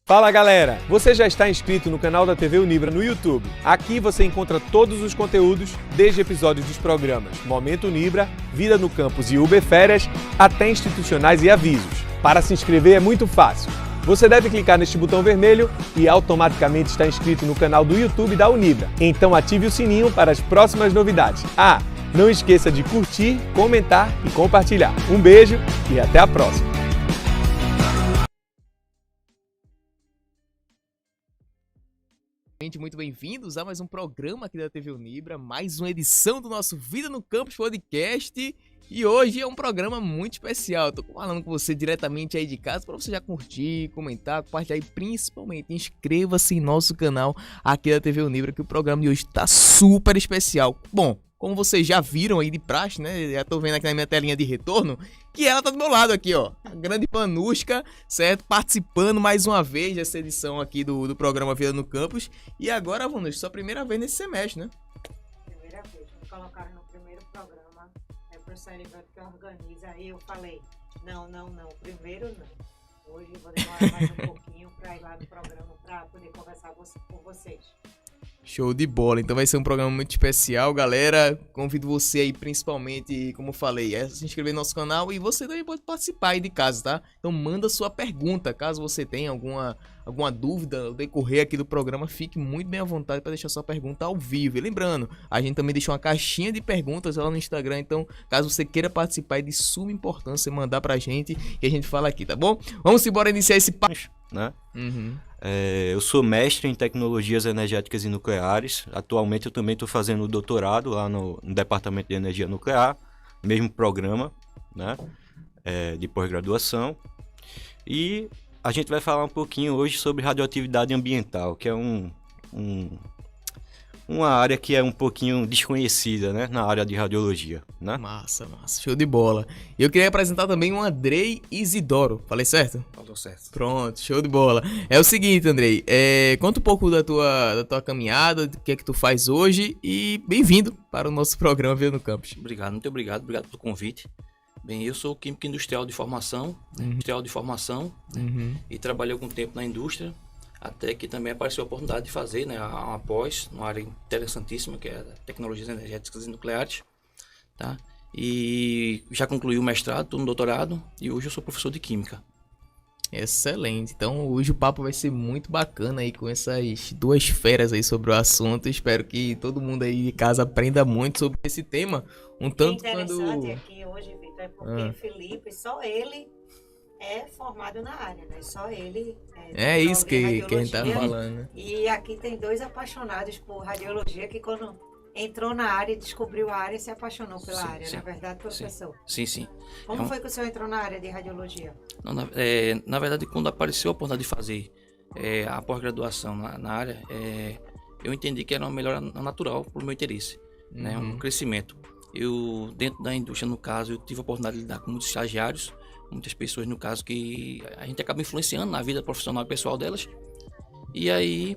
Fala galera, você já está inscrito no canal da TV Unibra no YouTube? Aqui você encontra todos os conteúdos, desde episódios dos programas Momento Unibra, Vida no Campus e Uber Férias, até institucionais e avisos. Para se inscrever é muito fácil. Você deve clicar neste botão vermelho e automaticamente está inscrito no canal do YouTube da Unibra. Então ative o sininho para as próximas novidades. Ah, não esqueça de curtir, comentar e compartilhar. Um beijo e até a próxima! Muito bem-vindos a mais um programa aqui da TV Unibra, mais uma edição do nosso Vida no Campus Podcast. E hoje é um programa muito especial. Tô falando com você diretamente aí de casa para você já curtir, comentar, compartilhar e principalmente inscreva-se em nosso canal aqui da TV Unibra, que o programa de hoje tá super especial. Bom, como vocês já viram aí de praxe, né? Já tô vendo aqui na minha telinha de retorno que ela tá do meu lado aqui, ó. A grande Panushka, certo? Participando mais uma vez dessa edição aqui do programa Vida no Campus. E agora, Vanushka, sua primeira vez nesse semestre, né? Primeira vez. Me colocaram no primeiro programa. É o professor Heriberto que organiza. Aí eu falei, não. Primeiro não. Hoje eu vou demorar mais um pouquinho para ir lá no programa para poder conversar com vocês. Show de bola, então vai ser um programa muito especial, galera. Convido você aí, principalmente, como eu falei, a se inscrever no nosso canal e você também pode participar aí de casa, tá? Então manda sua pergunta, caso você tenha alguma dúvida no decorrer aqui do programa, fique muito bem à vontade para deixar sua pergunta ao vivo. E lembrando, a gente também deixou uma caixinha de perguntas lá no Instagram, então caso você queira participar, é de suma importância mandar pra gente e a gente fala aqui, tá bom? Vamos embora iniciar esse papo, né? Uhum. Eu sou mestre em tecnologias energéticas e nucleares. Atualmente eu também estou fazendo doutorado lá no Departamento de Energia Nuclear, mesmo programa, né? De pós-graduação. E a gente vai falar um pouquinho hoje sobre radioatividade ambiental, que é uma área que é um pouquinho desconhecida, né? Na área de radiologia, né? Massa, show de bola. E eu queria apresentar também o Andrei Isidoro, falei certo? Falou certo. Pronto, show de bola. É o seguinte, Andrei, conta um pouco da tua caminhada, do que é que tu faz hoje e bem-vindo para o nosso programa Vida no Campus. Obrigado, muito obrigado pelo convite. Bem, eu sou químico industrial de formação, e trabalhei algum tempo na indústria, até que também apareceu a oportunidade de fazer, né, uma pós, numa área interessantíssima, que é tecnologias energéticas e nucleares, tá? E já concluí o mestrado, estou no doutorado, e hoje eu sou professor de química. Excelente, então hoje o papo vai ser muito bacana aí com essas duas feras aí sobre o assunto. Espero que todo mundo aí de casa aprenda muito sobre esse tema, um tanto interessante aqui hoje, Vitor, é porque Felipe, só ele é formado na área, né? Só ele é isso que a gente tá falando. E aqui tem dois apaixonados por radiologia que quando entrou na área, descobriu a área e se apaixonou pela área, na verdade, professor? Sim. Como foi que o senhor entrou na área de radiologia? Não, na verdade, quando apareceu a oportunidade de fazer a pós-graduação na área, eu entendi que era uma melhora natural para o meu interesse, né? Um crescimento. Eu, dentro da indústria, no caso, eu tive a oportunidade de lidar com muitos estagiários, muitas pessoas, no caso, que a gente acaba influenciando na vida profissional e pessoal delas. E aí,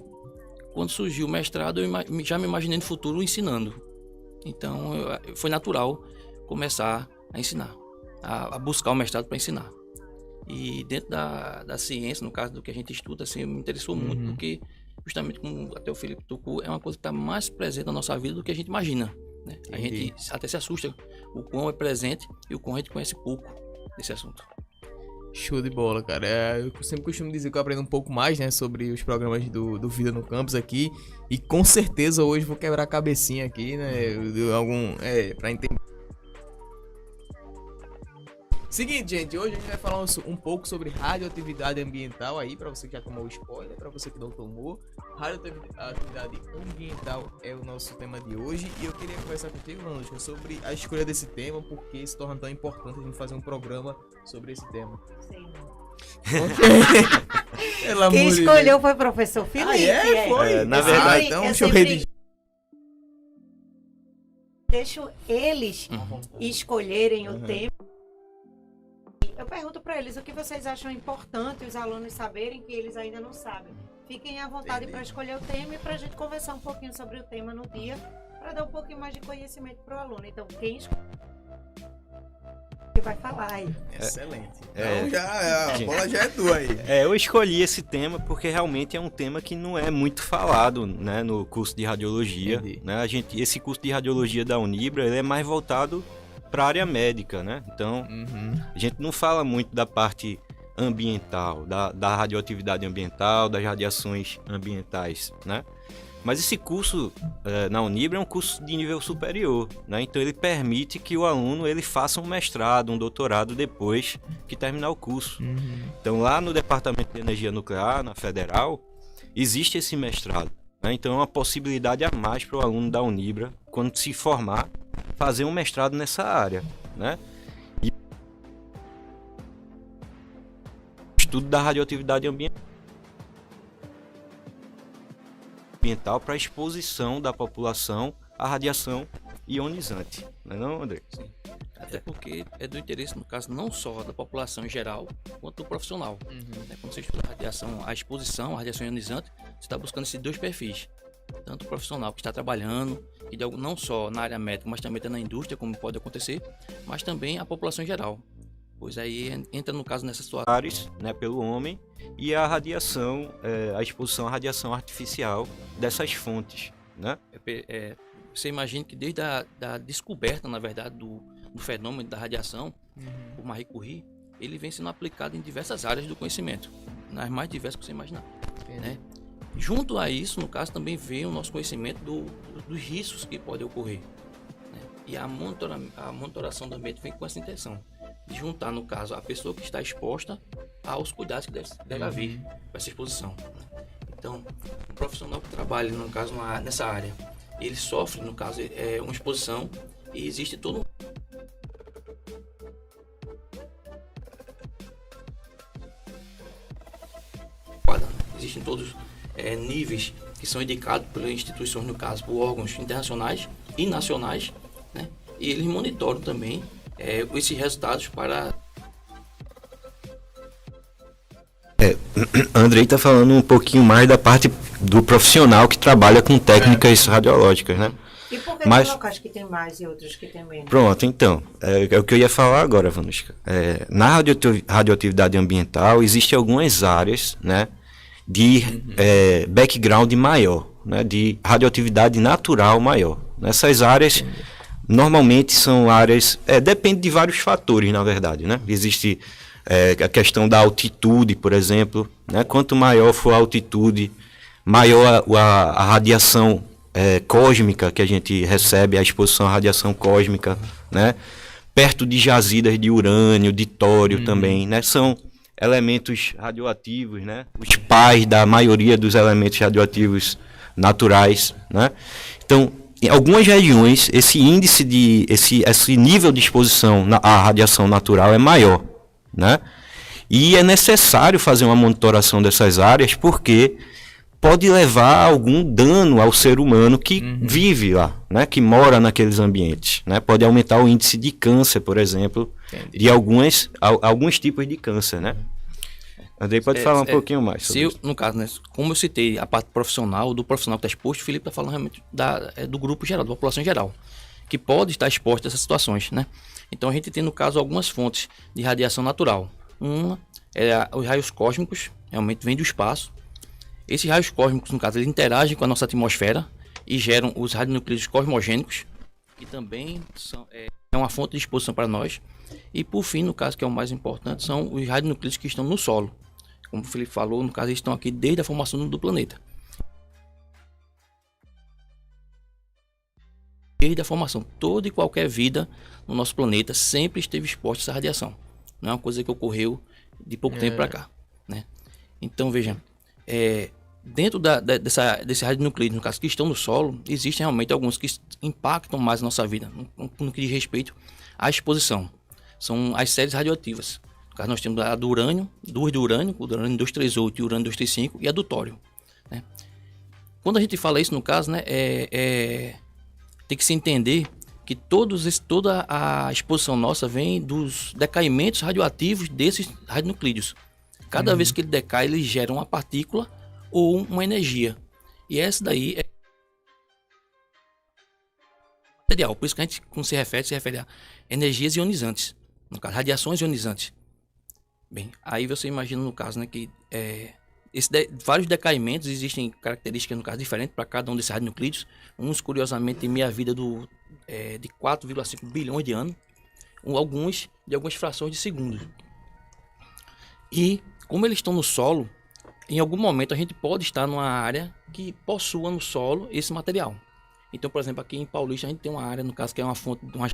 quando surgiu o mestrado, eu já me imaginei no futuro ensinando. Então, foi natural começar a ensinar, a buscar o mestrado para ensinar. E dentro da ciência, no caso do que a gente estuda, assim, me interessou muito, porque justamente, como até o Felipe tocou, é uma coisa que está mais presente na nossa vida do que a gente imagina, né? A gente até se assusta o quão é presente e o quão a gente conhece pouco desse assunto. Show de bola, cara. Eu sempre costumo dizer que eu aprendo um pouco mais, né, sobre os programas do Vida no Campus aqui. E com certeza hoje vou quebrar a cabecinha aqui, né, pra entender. Seguinte, gente, hoje a gente vai falar um pouco sobre radioatividade ambiental aí, pra você que já tomou o spoiler, pra você que não tomou. Radioatividade ambiental é o nosso tema de hoje e eu queria conversar contigo, Vanushka, sobre a escolha desse tema, porque se torna tão importante a gente fazer um programa sobre esse tema. Sei não. Quem escolheu foi o professor Felipe. Foi. Na verdade, então deixa eu redigir. Deixo eles escolherem o tema. Eu pergunto para eles o que vocês acham importante os alunos saberem que eles ainda não sabem. Fiquem à vontade para escolher o tema e para a gente conversar um pouquinho sobre o tema no dia, para dar um pouquinho mais de conhecimento para o aluno. Então, quem escolhe vai falar aí. Excelente. Então a Sim. bola já é tua aí. Eu escolhi esse tema porque realmente é um tema que não é muito falado, né, no curso de radiologia. Entendi. Né? Esse curso de radiologia da Unibra, ele é mais voltado para a área médica, né? Então, a gente não fala muito da parte ambiental, da radioatividade ambiental, das radiações ambientais, né? Mas esse curso na Unibra é um curso de nível superior, né? Então ele permite que o aluno ele faça um mestrado, um doutorado depois que terminar o curso. Então lá no Departamento de Energia Nuclear, na Federal, existe esse mestrado, né? Então é uma possibilidade a mais para o aluno da Unibra, quando se formar, fazer um mestrado nessa área, né? E estudo da radioatividade ambiental para a exposição da população à radiação ionizante. Não é não, André? Até porque é do interesse, no caso, não só da população em geral, quanto do profissional. Né? Quando você estuda a radiação, a exposição à radiação ionizante, você está buscando esses dois perfis. Tanto o profissional que está trabalhando, e não só na área médica, mas também na indústria, como pode acontecer, mas também a população em geral. Pois aí entra, no caso, nessa situação. Né, pelo homem, e a radiação, a exposição à radiação artificial dessas fontes, né? Você imagina que desde a descoberta, na verdade, do fenômeno da radiação, por Marie Curie, ele vem sendo aplicado em diversas áreas do conhecimento, nas mais diversas que você imaginar, né? Junto a isso, no caso, também vem o nosso conhecimento dos riscos que podem ocorrer, né? E a monitoração do ambiente vem com essa intenção de juntar, no caso, a pessoa que está exposta aos cuidados que deve haver para essa exposição, né? Então, o profissional que trabalha, no caso, nessa área, ele sofre, no caso, uma exposição, e existe todo existem todos níveis que são indicados pelas instituições, no caso, por órgãos internacionais e nacionais, né? E eles monitoram também esses resultados para... Andrei está falando um pouquinho mais da parte do profissional que trabalha com técnicas radiológicas, né? E por que tem locais que tem mais e outros que tem menos? Pronto, então, é o que eu ia falar agora, Vanushka. Na radioatividade ambiental, existem algumas áreas, né, de background maior, né, de radioatividade natural maior. Nessas áreas, normalmente são áreas... depende de vários fatores, na verdade, né? Existe a questão da altitude, por exemplo, né? Quanto maior for a altitude, maior a radiação cósmica que a gente recebe, a exposição à radiação cósmica, né? Perto de jazidas de urânio, de tório também, né? São elementos radioativos, né? Os pais da maioria dos elementos radioativos naturais, né? Então, em algumas regiões, esse índice esse nível de exposição à radiação natural é maior, né? E é necessário fazer uma monitoração dessas áreas porque pode levar a algum dano ao ser humano que vive lá, né? Que mora naqueles ambientes, né? Pode aumentar o índice de câncer, por exemplo, de alguns tipos de câncer, né? Andrei pode falar um pouquinho mais sobre isso. No caso, né, como eu citei a parte profissional, do profissional que está exposto, o Felipe está falando realmente do grupo geral, da população geral, que pode estar exposto a essas situações, né? Então a gente tem, no caso, algumas fontes de radiação natural. Uma é os raios cósmicos, realmente vem do espaço. Esses raios cósmicos, no caso, eles interagem com a nossa atmosfera e geram os radionucleidos cosmogênicos, que também é uma fonte de exposição para nós. E por fim, no caso, que é o mais importante, são os radionucleidos que estão no solo. Como o Felipe falou, no caso, eles estão aqui desde a formação do planeta. Desde a formação, toda e qualquer vida no nosso planeta sempre esteve exposta a essa radiação. Não é uma coisa que ocorreu de pouco tempo para cá, né? Então, veja, dentro desse radionucleido, no caso, que estão no solo, existem realmente alguns que impactam mais a nossa vida, no que diz respeito à exposição. São as séries radioativas. No caso, nós temos a do urânio, duas do urânio, o do urânio 238 e o urânio 235, e a do tório, né? Quando a gente fala isso, no caso, né, tem que se entender que toda a exposição nossa vem dos decaimentos radioativos desses radionucleidos. Cada vez que ele decai, ele gera uma partícula ou uma energia. E essa daí é material. Por isso que a gente, quando se refere a energias ionizantes, no caso, radiações ionizantes. Bem, aí você imagina no caso, né, que vários decaimentos, existem características, no caso, diferentes para cada um desses radionuclídeos. Uns, curiosamente, têm meia-vida de 4,5 bilhões de anos, alguns de algumas frações de segundos. E, como eles estão no solo, em algum momento a gente pode estar numa área que possua no solo esse material. Então, por exemplo, aqui em Paulista a gente tem uma área, no caso, que é uma fonte de uma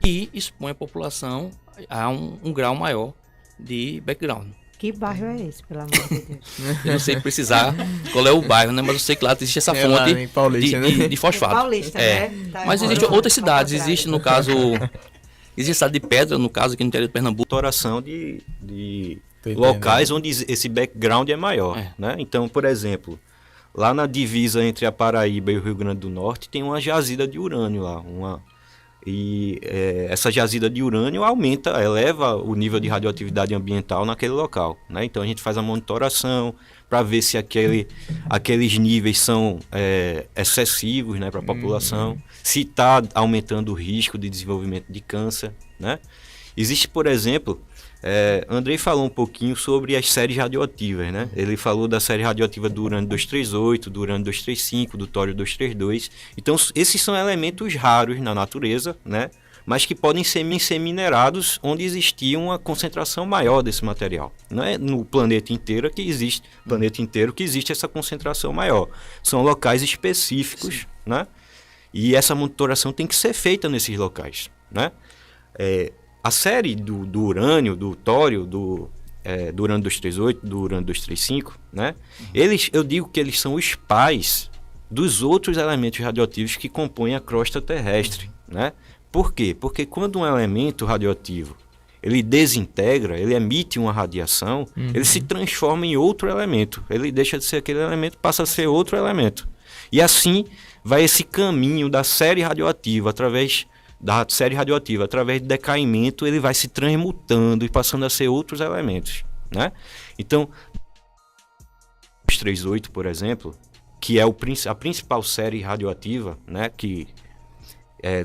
e expõe a população a um grau maior de background. Que bairro é esse, pelo amor de Deus? Eu não sei precisar qual é o bairro, né? Mas eu sei que lá existe essa fonte em Paulista, né? de fosfato. Paulista, né? Tá Mas igual, existem outras ao cidades. contrário. Existe, no caso, existe a cidade de Pedra, no caso, aqui no interior de Pernambuco. Exploração de Tô entendendo. locais onde esse background é maior, né? Então, por exemplo, lá na divisa entre a Paraíba e o Rio Grande do Norte tem uma jazida de urânio lá, essa jazida de urânio eleva o nível de radioatividade ambiental naquele local, né? Então a gente faz a monitoração para ver se aqueles níveis são excessivos, né, para a população, se está aumentando o risco de desenvolvimento de câncer, né? Existe, por exemplo, Andrei falou um pouquinho sobre as séries radioativas, né? Ele falou da série radioativa do urânio 238, do urânio 235, do tório 232. Então, esses são elementos raros na natureza, né? Mas que podem ser minerados onde existia uma concentração maior desse material. Não é no planeta inteiro que existe essa concentração maior. São locais específicos, né? E essa monitoração tem que ser feita nesses locais, né? A série do urânio, do tório, do urânio 238, do urânio 235, né? Eu digo que eles são os pais dos outros elementos radioativos que compõem a crosta terrestre, né? Por quê? Porque quando um elemento radioativo ele desintegra, ele emite uma radiação, ele se transforma em outro elemento. Ele deixa de ser aquele elemento, passa a ser outro elemento. E assim vai esse caminho da série radioativa, através do decaimento, ele vai se transmutando e passando a ser outros elementos, né? Então, 238, por exemplo, que é a principal série radioativa, né, que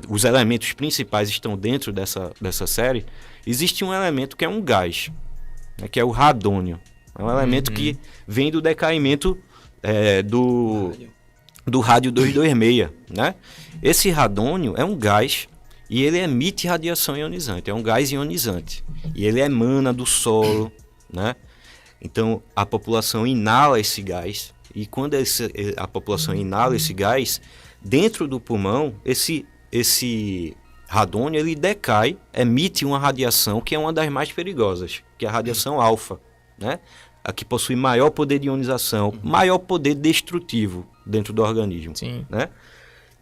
os elementos principais estão dentro dessa série, existe um elemento que é um gás, né, que é o radônio. É um elemento que vem do decaimento do rádio 226, né? Esse radônio é um gás e ele emite radiação ionizante, é um gás ionizante. E ele emana do solo, né? Então, a população inala esse gás. E quando a população inala esse gás, dentro do pulmão, esse radônio, ele decai, emite uma radiação que é uma das mais perigosas, que é a radiação alfa, né? A que possui maior poder de ionização, maior poder destrutivo dentro do organismo. Sim. Né?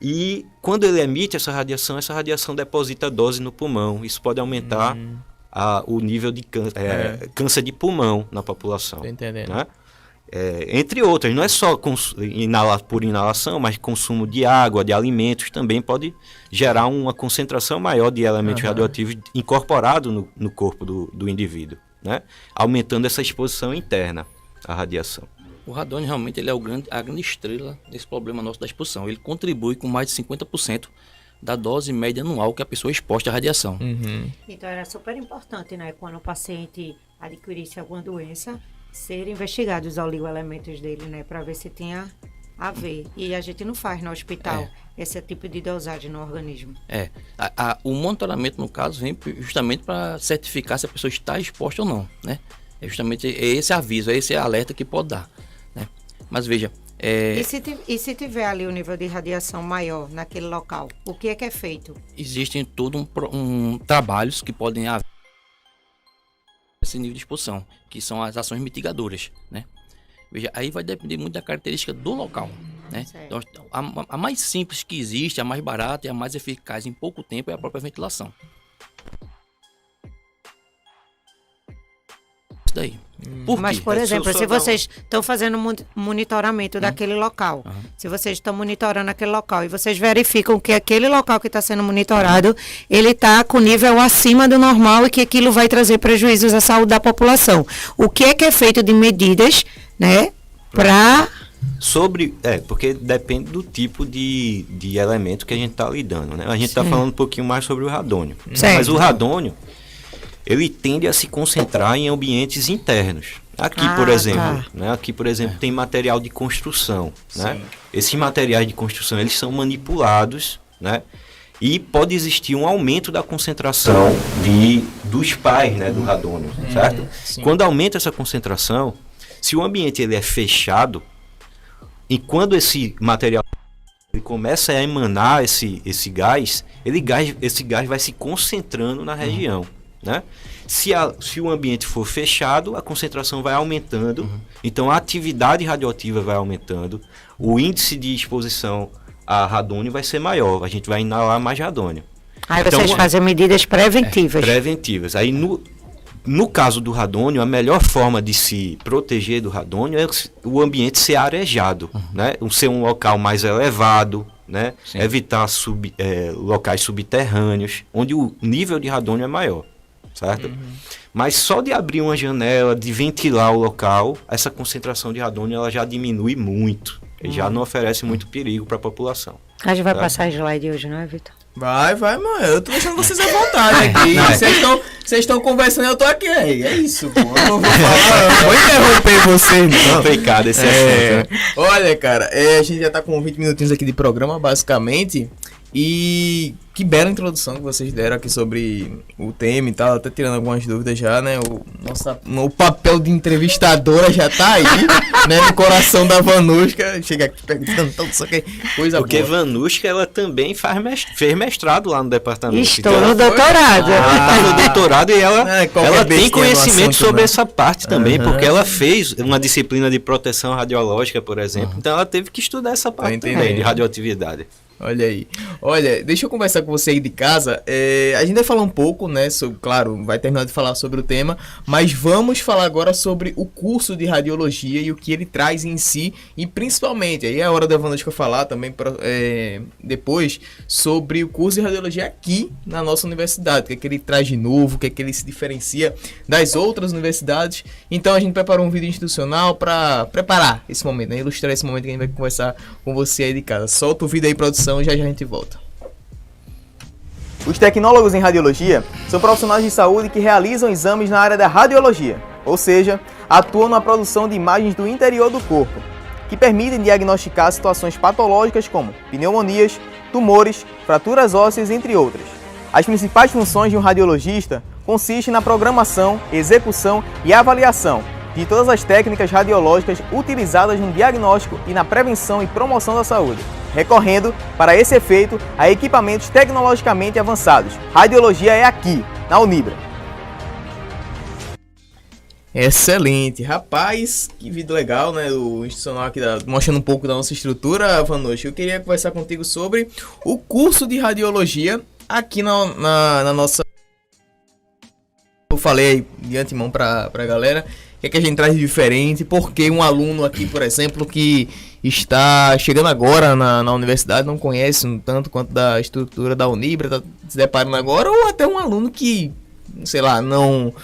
E quando ele emite essa radiação deposita dose no pulmão. Isso pode aumentar o nível de câncer de pulmão na população. Tô entendendo. Né? Entre outras, não é só por inalação, mas consumo de água, de alimentos, também pode gerar uma concentração maior de elementos radioativos incorporado no corpo do indivíduo, né? Aumentando essa exposição interna à radiação. O radônio realmente ele é a grande estrela desse problema nosso da exposição. Ele contribui com mais de 50% da dose média anual que a pessoa é exposta à radiação. Então era super importante, né, quando o paciente adquirisse alguma doença, ser investigados os oligoelementos dele, né, para ver se tinha a ver. E a gente não faz no hospital esse tipo de dosagem no organismo. O monitoramento, no caso, vem justamente para certificar se a pessoa está exposta ou não, né? É justamente esse aviso, esse alerta que pode dar, né? Mas veja... E se tiver ali o nível de radiação maior naquele local, o que é feito? Existem todo trabalhos que podem haver esse nível de exposição, que são as ações mitigadoras, né? Veja, aí vai depender muito da característica do local, né? Então, a mais simples que existe, a mais barata e a mais eficaz em pouco tempo é a própria ventilação. Isso daí. Mas, por exemplo, se vocês estão fazendo monitoramento daquele local, se vocês estão monitorando aquele local e vocês verificam que aquele local que está sendo monitorado, ele está com nível acima do normal e que aquilo vai trazer prejuízos à saúde da população. O que é feito de medidas, né, para Porque depende do tipo de elemento que a gente está lidando, né? A gente está falando um pouquinho mais sobre o radônio. Certo. Mas o radônio, ele tende a se concentrar em ambientes internos. Aqui, por exemplo, né? Aqui, por exemplo, tem material de construção, né? Esses materiais de construção, eles são manipulados, né? E pode existir um aumento da concentração dos pais, né, do radônio, certo? Sim. Quando aumenta essa concentração, se o ambiente ele é fechado, e quando esse material ele começa a emanar esse gás, esse gás vai se concentrando na região, né? Se o ambiente for fechado, a concentração vai aumentando, então a atividade radioativa vai aumentando, o índice de exposição a radônio vai ser maior, a gente vai inalar mais radônio. Aí Então, vocês fazem medidas preventivas. Preventivas. Aí no caso do radônio, a melhor forma de se proteger do radônio é o ambiente ser arejado, né? Ser um local mais elevado, né? Evitar locais subterrâneos, onde o nível de radônio é maior, certo? Mas só de abrir uma janela, de ventilar o local, essa concentração de radônio ela já diminui muito. E já não oferece muito perigo para a população. A gente vai passar slide hoje, não é, Vitor? Vai, mano. Eu tô deixando vocês à vontade aqui. Vocês estão conversando e eu tô aqui. É isso, pô. Eu não vou falar, eu vou interromper vocês, não. Complicado esse assunto, né? Olha, cara, a gente já tá com 20 minutinhos aqui de programa, basicamente. E que bela introdução que vocês deram aqui sobre o tema e tal, até tirando algumas dúvidas já, né? O papel de entrevistadora já tá aí, né? No coração da Vanushka. Chega aqui perguntando tudo isso aqui, coisa Porque boa. Vanushka, ela também fez mestrado lá no departamento. Estou Então, no doutorado. ela tá no doutorado e ela qualquer tem bestinha do conhecimento assunto, sobre né? essa parte também, porque ela fez uma disciplina de proteção radiológica, por exemplo. Então ela teve que estudar essa parte entendendo. também, de radioatividade. Olha aí. Olha, deixa eu conversar com você aí de casa. A gente vai falar um pouco, né? Claro, vai terminar de falar sobre o tema, mas vamos falar agora sobre o curso de radiologia e o que ele traz em si, e principalmente, aí é a hora da Vanushka falar também depois sobre o curso de radiologia aqui na nossa universidade, o que ele traz de novo, o que ele se diferencia das outras universidades. Então a gente preparou um vídeo institucional para preparar esse momento, né? Ilustrar esse momento que a gente vai conversar com você aí de casa. Solta o vídeo aí, produção. Já a gente volta. Os tecnólogos em radiologia são profissionais de saúde que realizam exames na área da radiologia, ou seja, atuam na produção de imagens do interior do corpo, que permitem diagnosticar situações patológicas como pneumonias, tumores, fraturas ósseas, entre outras. As principais funções de um radiologista consistem na programação, execução e avaliação de todas as técnicas radiológicas utilizadas no diagnóstico e na prevenção e promoção da saúde, recorrendo, para esse efeito, a equipamentos tecnologicamente avançados. Radiologia é aqui, na Unibra. Excelente, rapaz, que vídeo legal, né? O institucional aqui mostrando um pouco da nossa estrutura, Vanushka. Eu queria conversar contigo sobre o curso de radiologia aqui na nossa. Eu falei de antemão pra galera. O que a gente traz de diferente? Porque um aluno aqui, por exemplo, que está chegando agora na universidade, não conhece um tanto quanto da estrutura da Unibra, está se deparando agora, ou até um aluno que, sei lá, não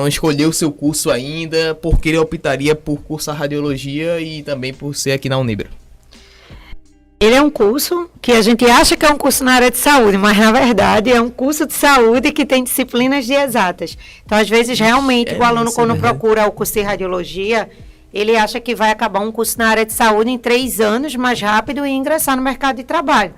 escolheu o seu curso ainda, porque ele optaria por cursar radiologia e também por ser aqui na Unibra. Ele é um curso que a gente acha que é um curso na área de saúde, mas na verdade é um curso de saúde que tem disciplinas de exatas. Então, às vezes, realmente, o aluno, quando procura o curso de radiologia, ele acha que vai acabar um curso na área de saúde em 3 anos, mais rápido, e ingressar no mercado de trabalho.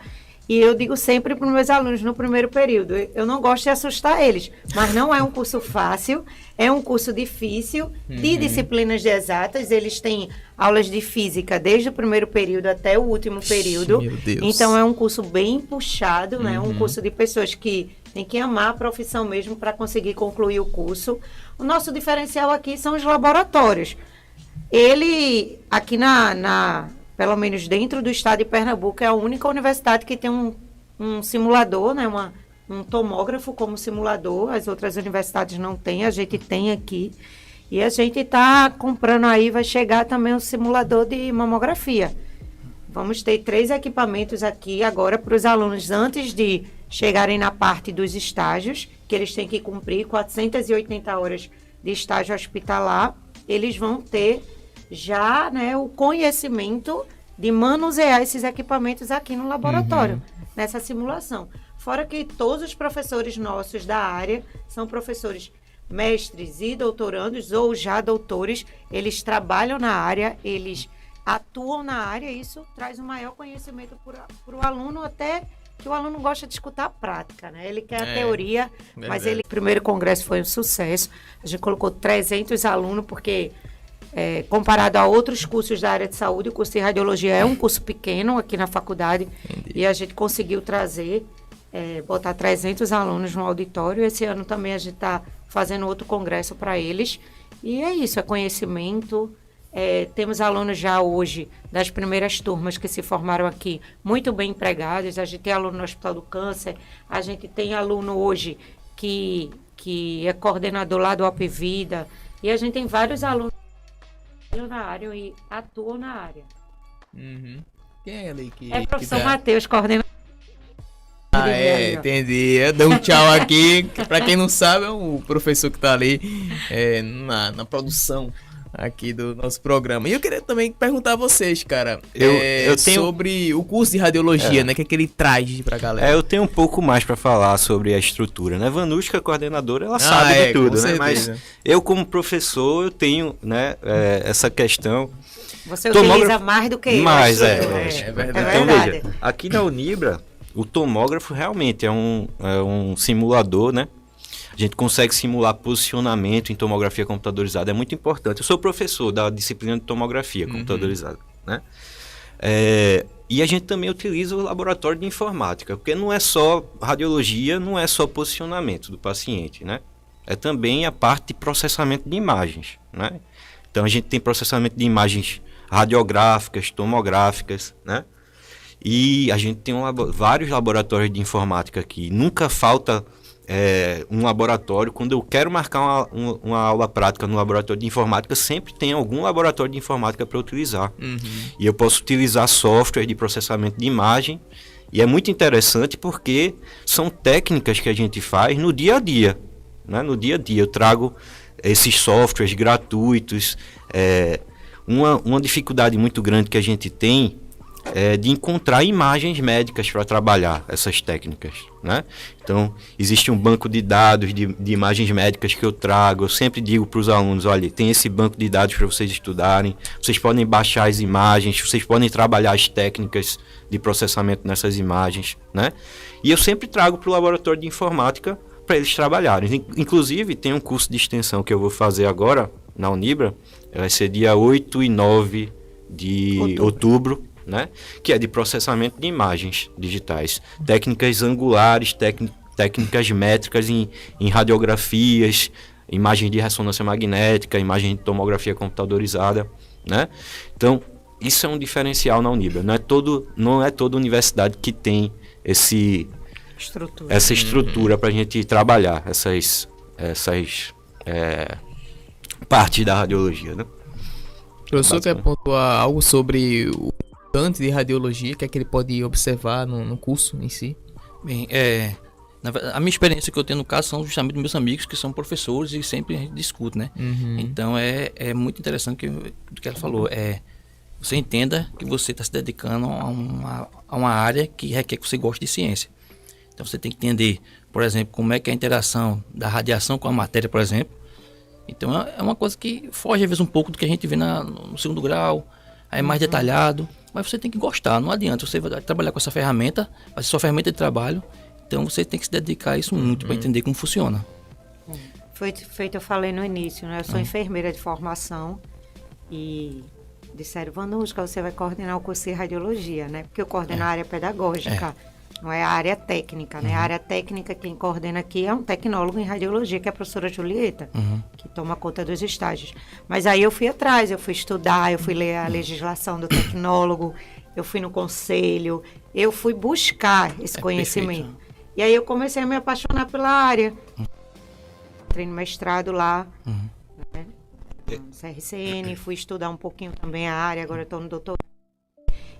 E eu digo sempre para os meus alunos no primeiro período, eu não gosto de assustar eles, mas não é um curso fácil, é um curso difícil, de disciplinas de exatas. Eles têm aulas de física desde o primeiro período até o último período. Meu Deus. Então é um curso bem puxado, né? Um curso de pessoas que têm que amar a profissão mesmo para conseguir concluir o curso. O nosso diferencial aqui são os laboratórios. Ele, aqui pelo menos dentro do estado de Pernambuco, é a única universidade que tem um simulador, né? Um tomógrafo como simulador. As outras universidades não têm, a gente tem aqui. E a gente está comprando aí, vai chegar também um simulador de mamografia. Vamos ter 3 equipamentos aqui agora para os alunos, antes de chegarem na parte dos estágios, que eles têm que cumprir 480 horas de estágio hospitalar. Eles vão ter já, né, o conhecimento de manusear esses equipamentos aqui no laboratório, nessa simulação. Fora que todos os professores nossos da área são professores mestres e doutorandos ou já doutores, eles trabalham na área, eles atuam na área, e isso traz um maior conhecimento para o aluno, até que o aluno gosta de escutar a prática, né? Ele quer a teoria, mas o primeiro congresso foi um sucesso. A gente colocou 300 alunos, porque comparado a outros cursos da área de saúde, o curso de radiologia é um curso pequeno aqui na faculdade. Entendi. E a gente conseguiu trazer, botar 300 alunos no auditório. Esse ano também a gente está fazendo outro congresso para eles. E é isso, é conhecimento. Temos alunos já hoje, das primeiras turmas que se formaram aqui, muito bem empregados. A gente tem aluno no Hospital do Câncer, a gente tem aluno hoje que é coordenador lá do Alpivida, e a gente tem vários alunos na área e atuam na área. Quem é ali que... É o professor Matheus, coordenador. Entendi. Eu dei um tchau aqui. Pra quem não sabe, é o professor que tá ali na produção aqui do nosso programa. E eu queria também perguntar a vocês, cara, eu tenho... sobre o curso de radiologia, né? Que é que ele traz pra galera. Eu tenho um pouco mais pra falar sobre a estrutura, né? Vanushka, coordenadora, ela sabe de tudo, né? Mas eu, como professor, eu tenho, né, essa questão. Você utiliza mais do que eu. Mais, é verdade. Então, veja, aqui na Unibra, o tomógrafo realmente é um simulador, né? A gente consegue simular posicionamento em tomografia computadorizada, é muito importante. Eu sou professor da disciplina de tomografia computadorizada, né? E a gente também utiliza o laboratório de informática, porque não é só radiologia, não é só posicionamento do paciente, né? É também a parte de processamento de imagens, né? Então a gente tem processamento de imagens radiográficas, tomográficas, né? E a gente tem vários laboratórios de informática aqui. Nunca falta um laboratório. Quando eu quero marcar uma aula prática no laboratório de informática, sempre tem algum laboratório de informática para utilizar. E eu posso utilizar software de processamento de imagem. E é muito interessante porque são técnicas que a gente faz no dia a dia, né? No dia a dia eu trago esses softwares gratuitos. Uma dificuldade muito grande que a gente tem de encontrar imagens médicas para trabalhar essas técnicas, né? Então, existe um banco de dados de imagens médicas que eu trago. Eu sempre digo para os alunos, olha, tem esse banco de dados para vocês estudarem, vocês podem baixar as imagens, vocês podem trabalhar as técnicas de processamento nessas imagens, né? E eu sempre trago para o laboratório de informática para eles trabalharem. Inclusive, tem um curso de extensão que eu vou fazer agora na Unibra, vai ser dia 8 e 9 de outubro, né? Que é de processamento de imagens digitais, técnicas angulares, técnicas métricas em radiografias, imagens de ressonância magnética, imagem de tomografia computadorizada, né? Então, isso é um diferencial na Unibra. Não é toda universidade que tem essa estrutura para a gente trabalhar essas partes da radiologia, né? O professor quer pontuar algo sobre o estudante de radiologia, que é que ele pode observar no curso em si? Bem, a minha experiência que eu tenho no caso são justamente meus amigos que são professores e sempre a gente discute, né? Então é muito interessante o que ela falou. Você entenda que você está se dedicando a uma área que requer que você goste de ciência. Então você tem que entender, por exemplo, como é que é a interação da radiação com a matéria, por exemplo. Então é uma coisa que foge às vezes um pouco do que a gente vê no segundo grau, aí é mais detalhado, mas você tem que gostar, não adianta, você vai trabalhar com essa ferramenta, vai ser sua ferramenta de trabalho, então você tem que se dedicar a isso muito para entender como funciona. Foi feito, eu falei no início, né? Eu sou enfermeira de formação e disseram, Vanushka, você vai coordenar o curso de radiologia, né? Porque eu coordeno a área pedagógica. Não é a área técnica, né? A área técnica, quem coordena aqui é um tecnólogo em radiologia, que é a professora Julieta, que toma conta dos estágios. Mas aí eu fui atrás, eu fui estudar, eu fui ler a legislação do tecnólogo, eu fui no conselho, eu fui buscar esse conhecimento. Perfeito. E aí eu comecei a me apaixonar pela área. Entrei no mestrado lá, né? No CRCN, fui estudar um pouquinho também a área, agora eu estou no doutorado.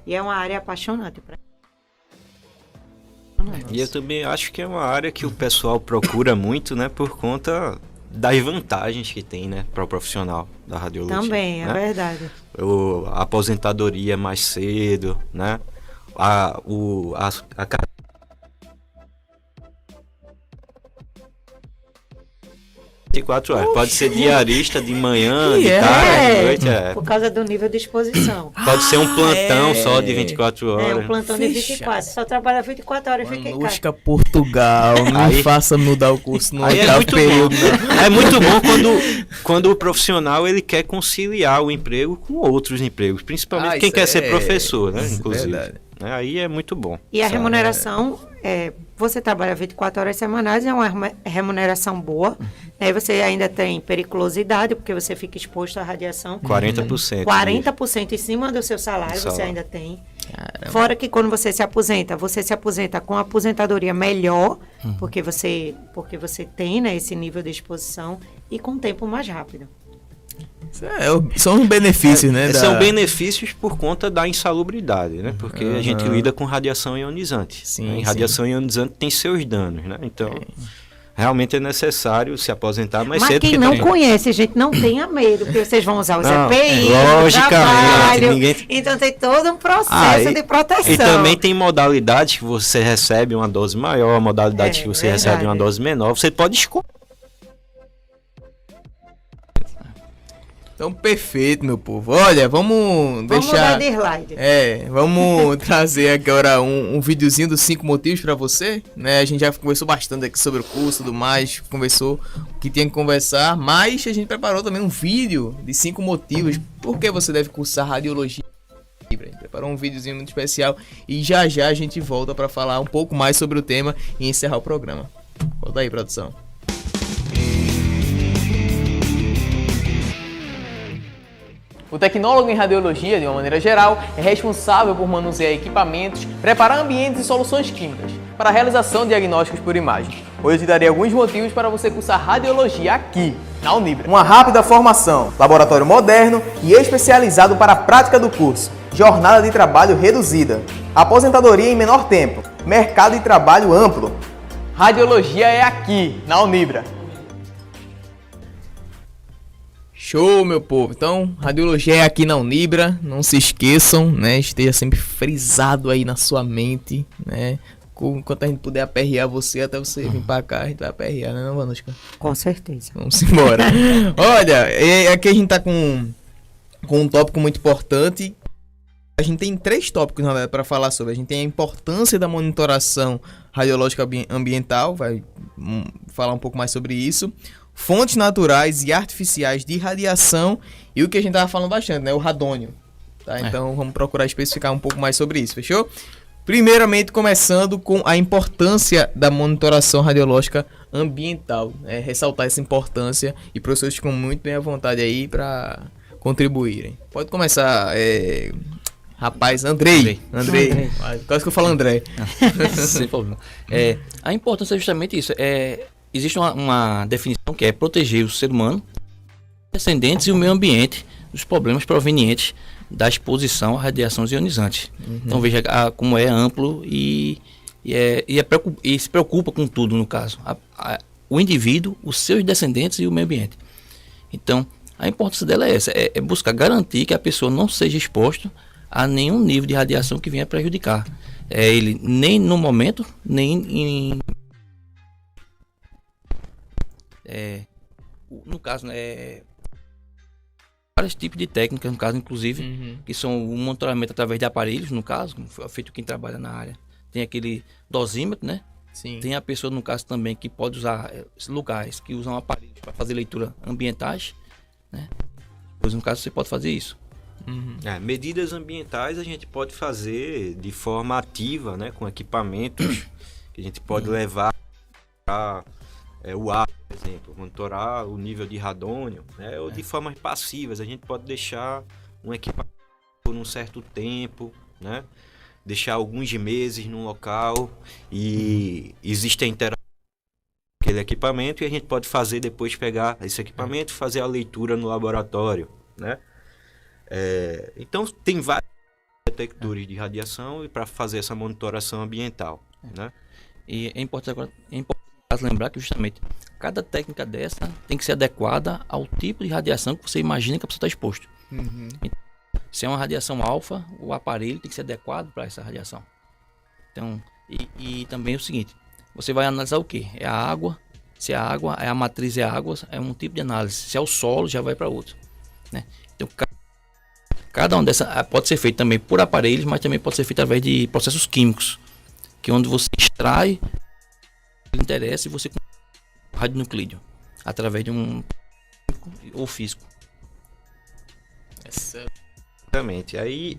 E é uma área apaixonante para mim. E eu também acho que é uma área que o pessoal procura muito, né? Por conta das vantagens que tem, né, para o profissional da radiologia. Também, é né? verdade. A aposentadoria mais cedo, né? A 24 horas. Pode ser diarista de manhã, de tarde, de noite. Por causa do nível de exposição. Pode ser um plantão só de 24 horas. É, um plantão de 24. Só trabalha 24 horas e fica em casa. Busca Portugal, não Aí- faça mudar o curso no Aí é oitavo muito período. bom. É muito bom quando o profissional ele quer conciliar o emprego com outros empregos, principalmente quem isso quer ser é- professor, né? isso é Inclusive. verdade. Né? Aí é muito bom. E a sabe? remuneração, você trabalha 24 horas semanais, é uma remuneração boa. Aí você ainda tem periculosidade, porque você fica exposto à radiação. 40%. 40% em cima do seu salário, você ainda tem. Fora que quando você se aposenta com a aposentadoria melhor, porque você tem, né, esse nível de exposição, e com tempo mais rápido. São os benefícios, né? São benefícios por conta da insalubridade, né? Porque a gente lida com radiação ionizante. Sim, né? E sim. radiação ionizante tem seus danos, né? Então, realmente é necessário se aposentar mais Mas cedo. quem que não tem. conhece, gente, não tenha medo, porque vocês vão usar os Não, EPI, logicamente, trabalho, ninguém- então tem todo um processo de proteção. E também tem modalidades que você recebe uma dose maior, modalidades que você verdade. recebe uma dose menor. Você pode escolher. Então, perfeito, meu povo. Olha, vamos Vamos deixar... mudar de slide. Vamos trazer agora um videozinho dos 5 motivos pra você, né? A gente já conversou bastante aqui sobre o curso e tudo mais, conversou o que tinha que conversar, mas a gente preparou também um vídeo de 5 motivos por que você deve cursar radiologia. A gente preparou um videozinho muito especial e já a gente volta pra falar um pouco mais sobre o tema e encerrar o programa. Volta aí, produção. O tecnólogo em radiologia, de uma maneira geral, é responsável por manusear equipamentos, preparar ambientes e soluções químicas para a realização de diagnósticos por imagem. Hoje eu te darei alguns motivos para você cursar radiologia aqui, na Unibra. Uma rápida formação, laboratório moderno e especializado para a prática do curso, jornada de trabalho reduzida, aposentadoria em menor tempo, mercado de trabalho amplo. Radiologia é aqui, na Unibra. Show, meu povo. Então, radiologia é aqui na Unibra. Não se esqueçam, né? Esteja sempre frisado aí na sua mente, né? Enquanto a gente puder aperrear você, até você vir pra cá, a gente vai aperrear, né, não, Vanushka? Com certeza. Vamos embora. Olha, aqui a gente tá com um tópico muito importante. A gente tem 3 tópicos, na verdade, para falar sobre. A gente tem a importância da monitoração radiológica ambiental, vai falar um pouco mais sobre isso. Fontes naturais e artificiais de radiação e o que a gente tava falando bastante, né? O radônio. Tá? Então vamos procurar especificar um pouco mais sobre isso, fechou? Primeiramente, começando com a importância da monitoração radiológica ambiental. Né? Ressaltar essa importância e professores ficam muito bem à vontade aí para contribuírem. Pode começar, rapaz, Andrei. Quase que eu falo André. Sem problema. A importância é justamente isso. Existe uma definição que é proteger o ser humano, os descendentes e o meio ambiente dos problemas provenientes da exposição a radiações ionizantes. Então veja como é amplo e se preocupa com tudo, no caso. O indivíduo, os seus descendentes e o meio ambiente. Então, a importância dela é essa, é buscar garantir que a pessoa não seja exposta a nenhum nível de radiação que venha prejudicar. Ele nem no momento, nem em... no caso, né, vários tipos de técnicas, no caso, inclusive, que são o monitoramento através de aparelhos, no caso, feito quem trabalha na área. Tem aquele dosímetro, né? Sim. Tem a pessoa, no caso, também que pode usar lugares que usam aparelhos para fazer leitura ambientais, né? Pois, no caso, você pode fazer isso. Medidas ambientais a gente pode fazer de forma ativa, né? Com equipamentos que a gente pode levar para o ar, por exemplo, monitorar o nível de radônio, né? Ou de formas passivas, a gente pode deixar um equipamento por um certo tempo, né? Deixar alguns meses num local e existe a interação com aquele equipamento e a gente pode fazer depois pegar esse equipamento e fazer a leitura no laboratório, né? Então tem vários detectores de radiação para fazer essa monitoração ambiental, né? E é importante lembrar que justamente cada técnica dessa tem que ser adequada ao tipo de radiação que você imagina que a pessoa está exposto. Se é uma radiação alfa, o aparelho tem que ser adequado para essa radiação. Então, e também é o seguinte, você vai analisar o quê? É a água, se a água, a matriz é água, é um tipo de análise. Se é o solo, já vai para outro, né? Então, cada um dessas pode ser feito também por aparelhos, mas também pode ser feito através de processos químicos, que é onde você extrai o que interessa e você o radionuclídeo através de um ou físico. Exatamente. Aí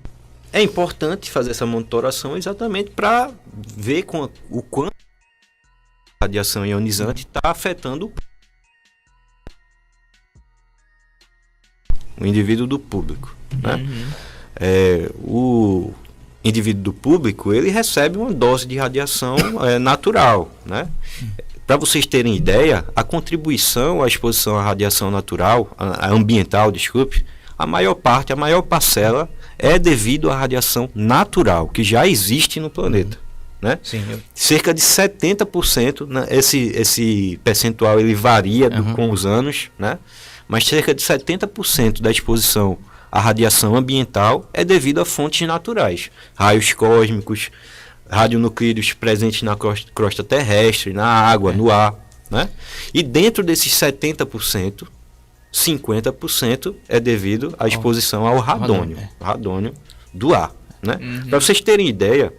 é importante fazer essa monitoração exatamente para ver o quanto a radiação ionizante está afetando o indivíduo do público, né? O indivíduo do público, ele recebe uma dose de radiação natural, né? Para vocês terem ideia, a contribuição à exposição à radiação natural, a ambiental, desculpe, a maior parcela é devido à radiação natural, que já existe no planeta, né? Sim, Cerca de 70%, né? Esse percentual ele varia com os anos, né? Mas cerca de 70% da exposição à radiação ambiental é devido a fontes naturais, raios cósmicos, radionuclídeos presentes na crosta terrestre, na água, no ar, né? E dentro desses 70%, 50% é devido à exposição ao radônio do ar, né? Para vocês terem ideia,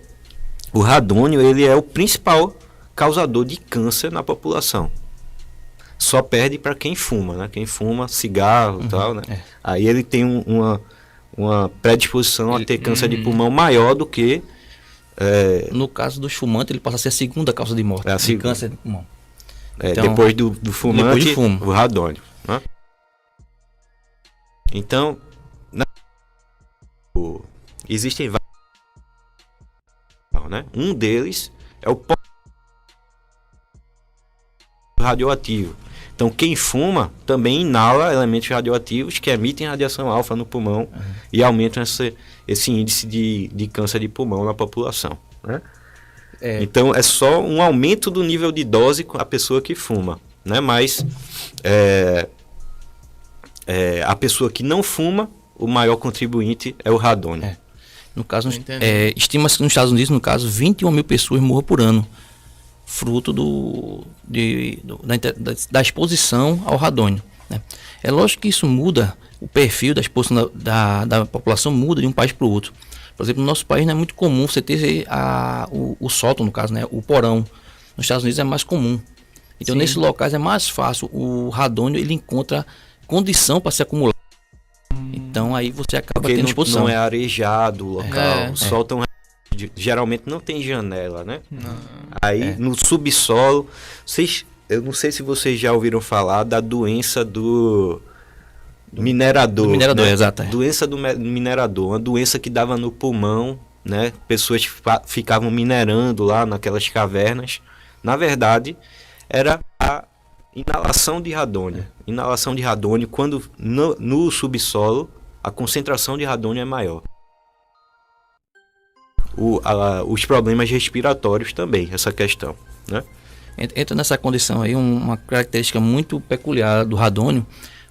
o radônio ele é o principal causador de câncer na população. Só perde para quem fuma, né? Quem fuma cigarro e tal, né? Aí ele tem uma predisposição a ter câncer de pulmão maior do que... No caso dos fumantes, ele passa a ser a segunda causa de morte, de câncer de pulmão. Então, depois do fumante, o radônio, né? Então, existem vários, né? Um deles é o radioativo. Então, quem fuma também inala elementos radioativos que emitem radiação alfa no pulmão e aumentam esse índice de câncer de pulmão na população, né? Então, é só um aumento do nível de dose com a pessoa que fuma, né? Mas a pessoa que não fuma, o maior contribuinte é o radônio. No caso, estima-se que nos Estados Unidos, no caso, 21 mil pessoas morram por ano, fruto da exposição ao radônio, né? É lógico que isso muda, o perfil da exposição da população muda de um país para o outro. Por exemplo, no nosso país não é muito comum você ter o sótão, no caso, né, o porão. Nos Estados Unidos é mais comum. Então, nesses locais é mais fácil, o radônio ele encontra condição para se acumular. Então, aí você acaba tendo exposição. Não é arejado o local, o sótão geralmente não tem janela, né? Aí no subsolo, eu não sei se vocês já ouviram falar da doença do minerador. Do minerador, né? Exato. Doença do minerador, uma doença que dava no pulmão, né? Pessoas ficavam minerando lá naquelas cavernas. Na verdade, era a inalação de radônio. Inalação de radônio, quando no subsolo, a concentração de radônio é maior. Os problemas respiratórios também, essa questão, né? Entra nessa condição aí uma característica muito peculiar do radônio,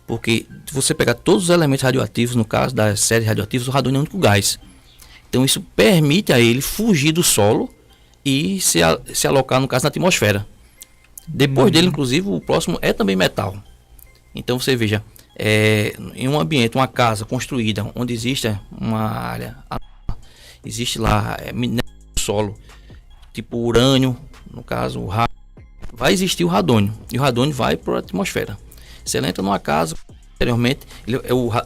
porque se você pegar todos os elementos radioativos, no caso das séries radioativas, o radônio é o único gás. Então isso permite a ele fugir do solo e se alocar, no caso, na atmosfera. Depois dele, inclusive, o próximo é também metal. Então você veja, em um ambiente, uma casa construída, onde existe uma área, existe lá minério no solo, tipo urânio, no caso, vai existir o radônio, e o radônio vai para a atmosfera. Se ele entra numa casa, anteriormente,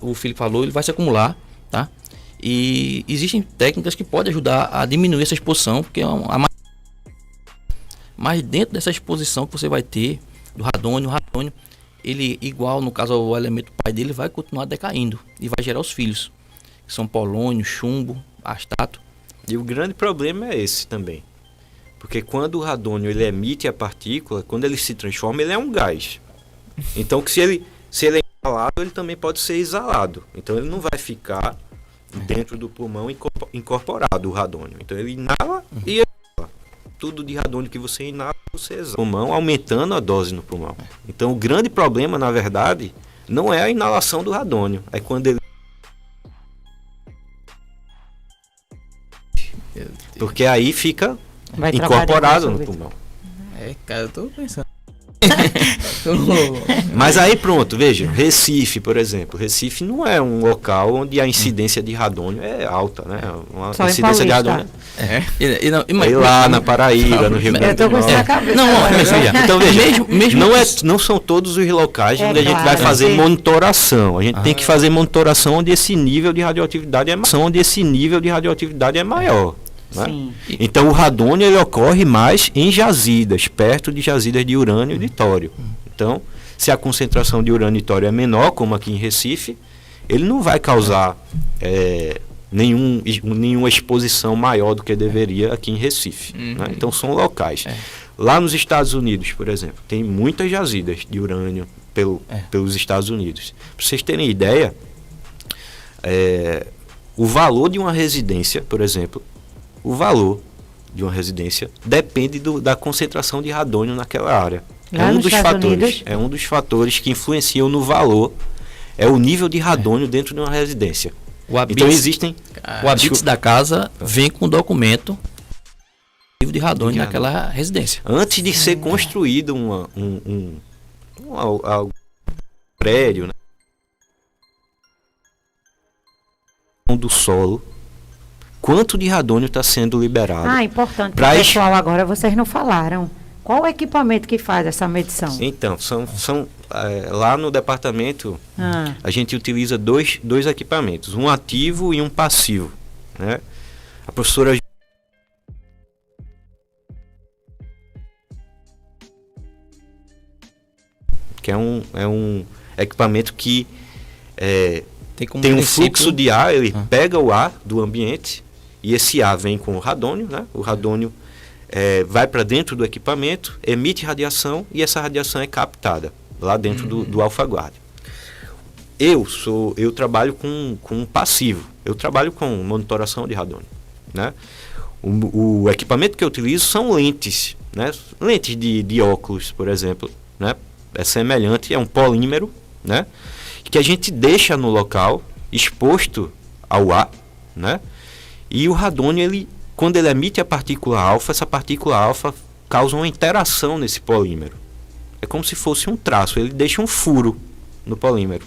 o Felipe falou, ele vai se acumular, tá? E existem técnicas que podem ajudar a diminuir essa exposição, porque mas dentro dessa exposição que você vai ter do radônio, ele, igual no caso ao elemento pai dele, vai continuar decaindo e vai gerar os filhos, que são polônio, chumbo, astato. E o grande problema é esse também, porque quando o radônio ele emite a partícula, quando ele se transforma, ele é um gás. Então, que se ele é inalado, ele também pode ser exalado. Então, ele não vai ficar dentro do pulmão incorporado, o radônio. Então, ele inala e exala. tudo de radônio que você inala, você exala no pulmão, aumentando a dose no pulmão. Então, o grande problema, na verdade, não é a inalação do radônio, é quando ele... Porque aí fica Vai trocar de incorporado no ouvido. pulmão. Cara, eu tô pensando. Mas aí pronto, veja, Recife, por exemplo. Recife não é um local onde a incidência de radônio é alta, né? Uma Só em incidência de Paulista. radônio. Mas Lá na Paraíba, no Rio Eu Grande Eu do tô com isso Norte. na cabeça. Não, agora, mas viu? veja, Então veja, mesmo não são todos os locais É onde a gente vai claro, fazer sim. monitoração. A gente tem que fazer monitoração onde esse nível de radioatividade é maior. Né? Sim. Então o radônio ele ocorre mais em jazidas, perto de jazidas de urânio e de tório. Então, se a concentração de urânio e tório é menor, como aqui em Recife, ele não vai causar nenhuma exposição maior do que deveria aqui em Recife. Né? Então são locais. Lá nos Estados Unidos, por exemplo, tem muitas jazidas de urânio pelos Estados Unidos. Para vocês terem ideia, o valor de uma residência, por exemplo, o valor de uma residência depende da concentração de radônio naquela área. Lá nos Estados Unidos? É um dos fatores que influenciam no valor, é o nível de radônio dentro de uma residência. O habite, Então existem... o habite da casa vem com documento de radônio naquela residência. Antes de ser construído um prédio, né? Do solo, quanto de radônio está sendo liberado? Ah, importante. Pra Pessoal, agora vocês não falaram. Qual o equipamento que faz essa medição? Então, lá no departamento, a gente utiliza dois equipamentos, um ativo e um passivo. Né? A professora... que é um equipamento que tem um fluxo de ar, ele pega o ar do ambiente e esse ar vem com o radônio, né? O radônio vai para dentro do equipamento, emite radiação e essa radiação é captada lá dentro do alfaguarda. Eu trabalho com passivo, eu trabalho com monitoração de radônio, né? O equipamento que eu utilizo são lentes, né? Lentes de óculos, por exemplo, né? É semelhante, é um polímero, né? Que a gente deixa no local exposto ao ar, né? E o radônio, quando ele emite a partícula alfa, essa partícula alfa causa uma interação nesse polímero. É como se fosse um traço, ele deixa um furo no polímero.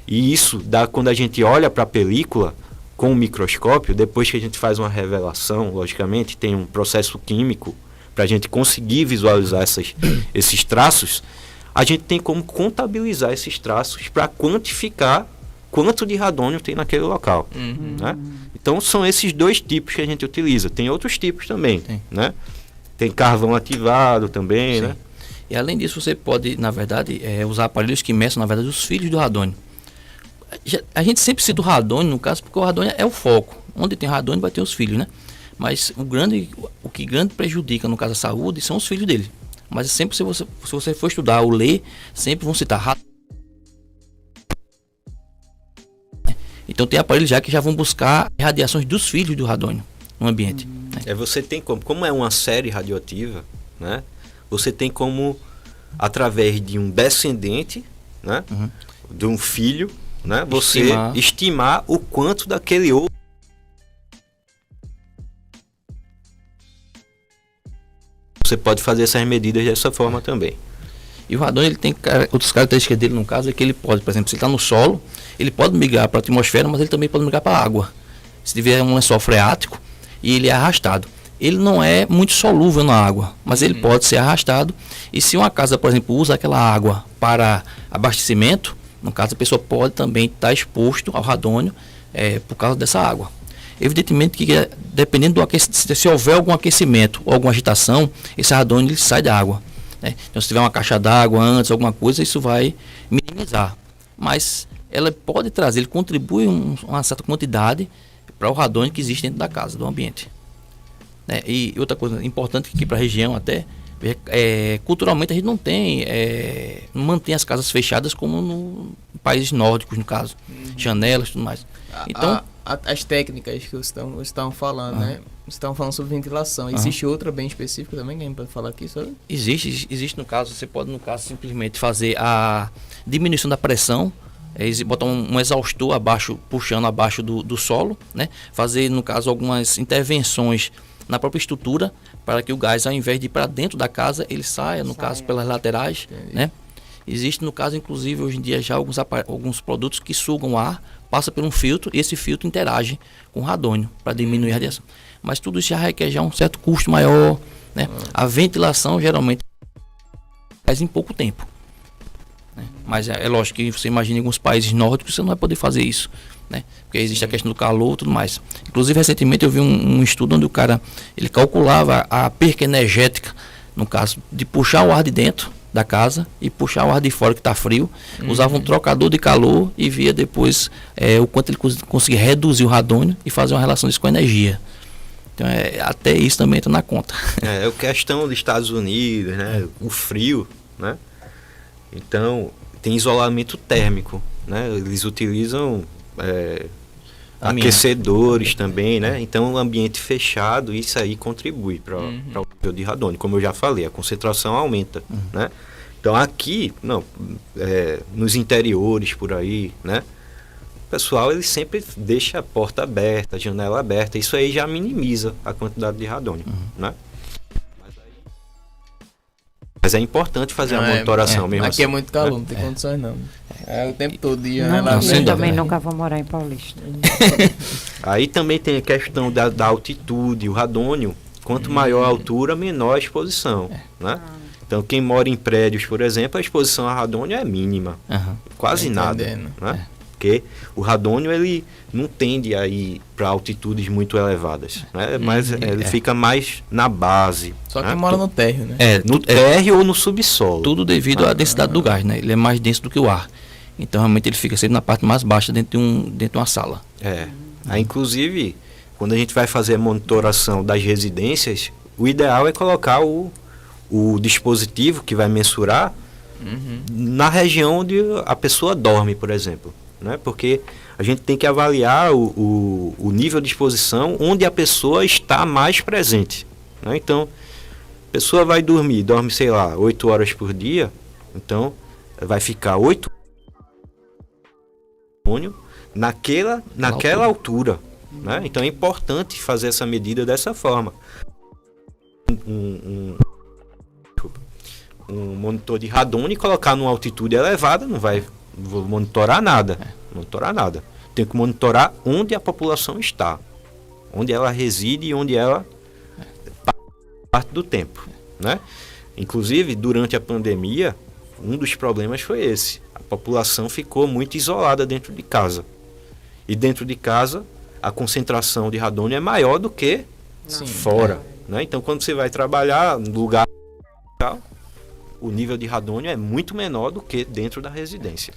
E isso dá, quando a gente olha para a película com o microscópio, depois que a gente faz uma revelação, logicamente, tem um processo químico para a gente conseguir visualizar esses traços, a gente tem como contabilizar esses traços para quantificar quanto de radônio tem naquele local. Né? Então são esses dois tipos que a gente utiliza. Tem outros tipos também. Né? Tem carvão ativado também. Né? E além disso, você pode, na verdade, usar aparelhos que meçam, na verdade, os filhos do radônio. A gente sempre cita o radônio, no caso, porque o radônio é o foco. Onde tem radônio vai ter os filhos, né? Mas o que grande prejudica, no caso, a saúde, são os filhos dele. Mas sempre, se você for estudar ou ler, sempre vão citar radônio. Então tem aparelhos já que já vão buscar radiações dos filhos do radônio no ambiente. Você tem como é uma série radioativa, né? Você tem como, através de um descendente, né? De um filho, né? Você estimar o quanto daquele outro. Você pode fazer essas medidas dessa forma também. E o radônio, ele tem outras características dele, no caso, é que ele pode, por exemplo, se ele está no solo, ele pode migrar para a atmosfera, mas ele também pode migrar para a água. Se tiver um lençol freático e ele é arrastado. Ele não é muito solúvel na água, mas ele pode ser arrastado. E se uma casa, por exemplo, usa aquela água para abastecimento, no caso, a pessoa pode também estar exposto ao radônio por causa dessa água. Evidentemente que, dependendo do aquecimento, se houver algum aquecimento ou alguma agitação, esse radônio ele sai da água. Né? Então, se tiver uma caixa d'água antes, alguma coisa, isso vai minimizar. Mas ela pode trazer, ele contribui uma certa quantidade para o radônio que existe dentro da casa, do ambiente. Né? E outra coisa importante aqui para a região até, culturalmente a gente não mantém as casas fechadas como no países nórdicos, no caso. Janelas e tudo mais. Então, as técnicas que vocês estavam falando, né? Vocês estavam falando sobre ventilação. Existe outra bem específica também que a gente pode falar aqui sobre? Existe no caso, você pode no caso simplesmente fazer a diminuição da pressão, botar um exaustor abaixo, puxando abaixo do solo, né? Fazer no caso algumas intervenções na própria estrutura para que o gás, ao invés de ir para dentro da casa, ele saia, no caso pelas laterais, né? Existe no caso inclusive hoje em dia já alguns produtos que sugam ar, passa por um filtro e esse filtro interage com o radônio para diminuir a radiação. Mas tudo isso já requer já um certo custo maior, né? A ventilação geralmente faz em pouco tempo, né? Mas é lógico que você imagina em alguns países nórdicos você não vai poder fazer isso, né? Porque existe a questão do calor e tudo mais. Inclusive recentemente eu vi um estudo onde o cara ele calculava a perca energética, no caso de puxar o ar de dentro da casa e puxar o ar de fora que está frio, usava um trocador de calor e via depois o quanto ele conseguia reduzir o radônio e fazer uma relação disso com a energia. Então até isso também entra na conta. É a questão dos Estados Unidos, né? O frio, né? Então tem isolamento térmico, né? Eles utilizam aquecedores também, né? Então, um ambiente fechado, isso aí contribui para o nível de radônio. Como eu já falei, a concentração aumenta, né? Então, aqui, nos interiores, por aí, né? O pessoal, ele sempre deixa a porta aberta, a janela aberta. Isso aí já minimiza a quantidade de radônio, né? Mas é importante fazer a monitoração mesmo. Aqui assim, é muito calor, né? não tem condições não. É o tempo todo dia, Não, né? eu também nunca vou morar em Paulista. Aí também tem a questão da altitude, o radônio. Quanto maior a altura, menor a exposição, né? Então, quem mora em prédios, por exemplo, a exposição a radônio é mínima. Quase nada, né? Porque o radônio, ele não tende a ir para altitudes muito elevadas, né? Mas ele fica mais na base. Só né? quem mora no térreo, né? No térreo ou no subsolo. Tudo devido à densidade do gás, né? Ele é mais denso do que o ar. Então, realmente, ele fica sempre na parte mais baixa dentro de uma sala. Aí, inclusive, quando a gente vai fazer a monitoração das residências, o ideal é colocar o dispositivo que vai mensurar na região onde a pessoa dorme, por exemplo, né? Porque a gente tem que avaliar o nível de exposição onde a pessoa está mais presente, né? Então, a pessoa vai dorme, sei lá, 8 horas por dia, então vai ficar 8 naquela altura, né? Então é importante fazer essa medida dessa forma. Um monitor de radônio e colocar numa altitude elevada não vai monitorar nada. Tem que monitorar onde a população está, onde ela reside e onde ela parte do tempo, né? Inclusive, durante a pandemia, um dos problemas foi esse. A população ficou muito isolada dentro de casa. E dentro de casa, a concentração de radônio é maior do que fora, né? Então, quando você vai trabalhar no lugar, o nível de radônio é muito menor do que dentro da residência.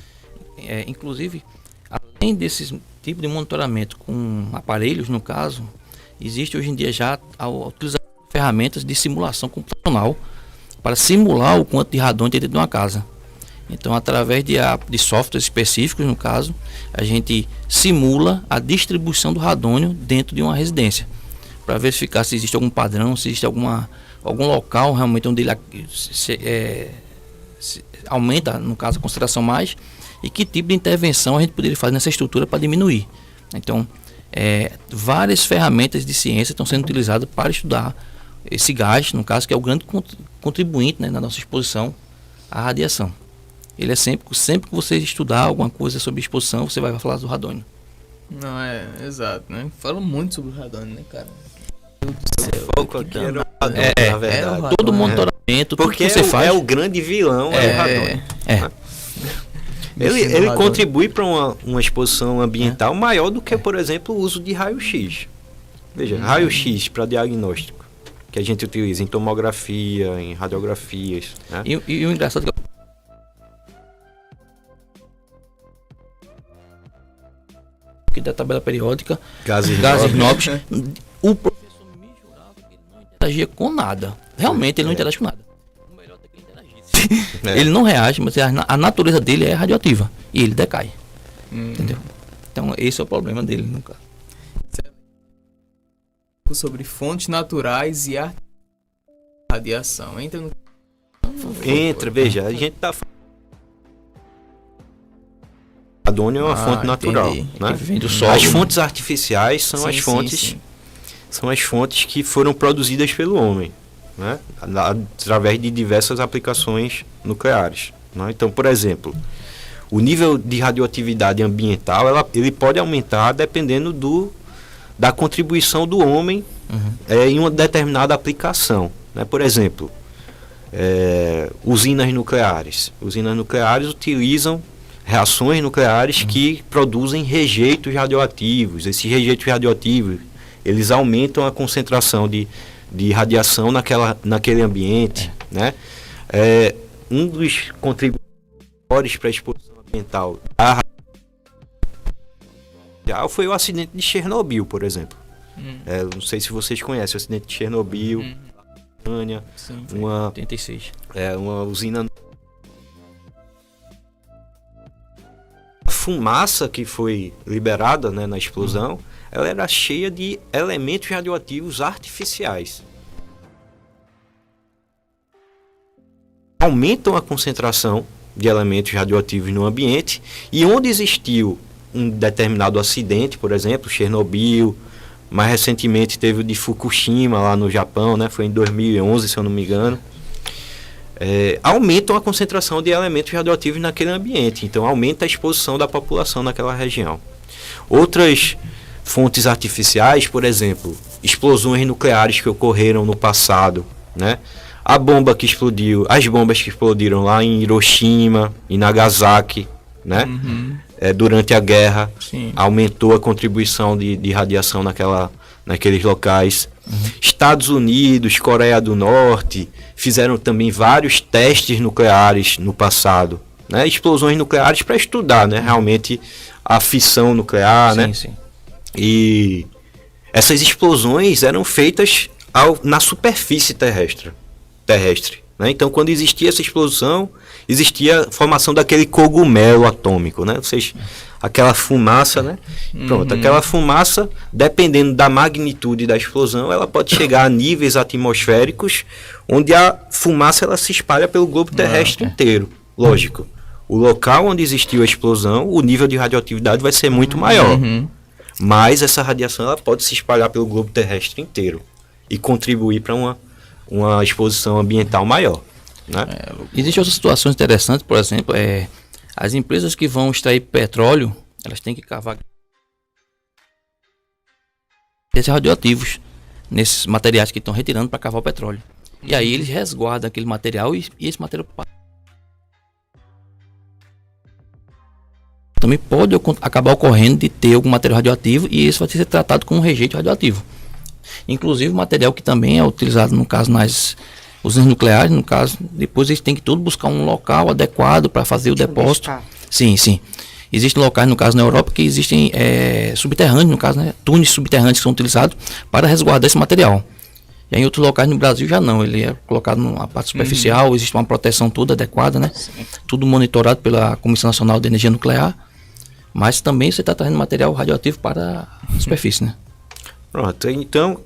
Inclusive, além desse tipo de monitoramento com aparelhos, no caso, existe hoje em dia já a utilização de ferramentas de simulação computacional para simular o quanto de radônio tem dentro de uma casa. Então, através de softwares específicos, no caso, a gente simula a distribuição do radônio dentro de uma residência, para verificar se existe algum padrão, se existe algum local realmente onde ele aumenta, no caso, a concentração mais, e que tipo de intervenção a gente poderia fazer nessa estrutura para diminuir. Então, várias ferramentas de ciência estão sendo utilizadas para estudar esse gás, no caso, que é o grande contribuinte, né, na nossa exposição à radiação. Ele é sempre que você estudar alguma coisa sobre exposição, você vai falar do radônio. Não, exato, né? Fala muito sobre o radônio, né, cara? O foco aqui é no radônio, na verdade. Todo monitoramento, tudo porque que você faz. É o grande vilão, o radônio. Ele contribui para uma exposição ambiental maior do que, por exemplo, o uso de raio-x. Veja, raio-x para diagnóstico, que a gente utiliza em tomografia, em radiografias, né? E o engraçado é que da tabela periódica, gases nobres, o professor me jurava que ele não interagia com nada. Realmente ele não interage com nada. O melhor é que ele interagisse. Ele não reage, mas a natureza dele é radioativa e ele decai. Entendeu? Então esse é o problema dele, no caso. pouco sobre fontes naturais e radiação. Entra no... Veja, a gente tá falando. Radônio é uma fonte natural, entendi. né? Que vem do solo. As fontes artificiais são Sim, as sim, fontes, sim. são as fontes que foram produzidas pelo homem, né? Através de diversas aplicações nucleares, né? Então, por exemplo, o nível de radioatividade ambiental, ele pode aumentar dependendo da contribuição do homem em uma determinada aplicação, né? Por exemplo, usinas nucleares. Usinas nucleares utilizam reações nucleares que produzem rejeitos radioativos. Esses rejeitos radioativos, eles aumentam a concentração de radiação naquele ambiente, né? Um dos contributores para a exposição ambiental foi o acidente de Chernobyl, por exemplo. Não sei se vocês conhecem o acidente de Chernobyl, Sim, uma 86. uma usina. A fumaça que foi liberada, né, na explosão, ela era cheia de elementos radioativos artificiais. Aumentam a concentração de elementos radioativos no ambiente, e onde existiu um determinado acidente, por exemplo, Chernobyl, mais recentemente teve o de Fukushima lá no Japão, né, foi em 2011, se eu não me engano. Aumentam a concentração de elementos radioativos naquele ambiente, então aumenta a exposição da população naquela região. Outras fontes artificiais, por exemplo, explosões nucleares que ocorreram no passado, né? As bombas que explodiram lá em Hiroshima e Nagasaki, né? Durante a guerra, Sim. aumentou a contribuição de radiação naqueles locais. Estados Unidos, Coreia do Norte fizeram também vários testes nucleares no passado, né? Explosões nucleares para estudar, né, realmente a fissão nuclear, né? Sim. E essas explosões eram feitas na superfície terrestre, né? Então, quando existia essa explosão, existia a formação daquele cogumelo atômico, né? Ou seja, aquela fumaça, né? Pronto, aquela fumaça, dependendo da magnitude da explosão, ela pode chegar a níveis atmosféricos, onde a fumaça ela se espalha pelo globo terrestre inteiro. Lógico, o local onde existiu a explosão, o nível de radioatividade vai ser muito maior. Mas essa radiação ela pode se espalhar pelo globo terrestre inteiro e contribuir para uma exposição ambiental maior, né? Existem outras situações interessantes, por exemplo, as empresas que vão extrair petróleo, elas têm que cavar esses radioativos nesses materiais que estão retirando para cavar o petróleo. E aí eles resguardam aquele material e esse material também pode acabar ocorrendo de ter algum material radioativo e isso vai ser tratado como um rejeito radioativo. Inclusive o material que também é utilizado no caso nas usinas nucleares, no caso, depois eles têm que tudo buscar um local adequado para fazer o depósito. Sim. Existem locais, no caso na Europa, que existem subterrâneos, no caso, né, túneis subterrâneos que são utilizados para resguardar esse material. E em outros locais no Brasil já não, ele é colocado numa parte superficial, existe uma proteção toda adequada, né? Tudo monitorado pela Comissão Nacional de Energia Nuclear, mas também você está trazendo material radioativo para a superfície, né? Pronto, então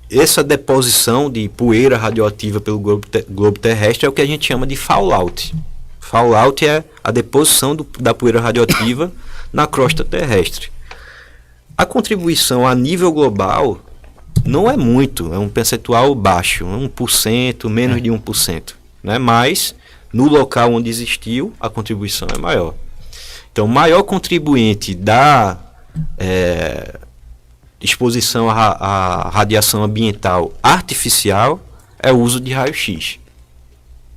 essa deposição de poeira radioativa pelo globo terrestre é o que a gente chama de fallout. Fallout é a deposição da poeira radioativa na crosta terrestre. A contribuição a nível global não é muito, é um percentual baixo, 1%, menos de 1%, né? Mas no local onde existiu, a contribuição é maior. Então, o maior contribuinte da exposição à radiação ambiental artificial é o uso de raio-x.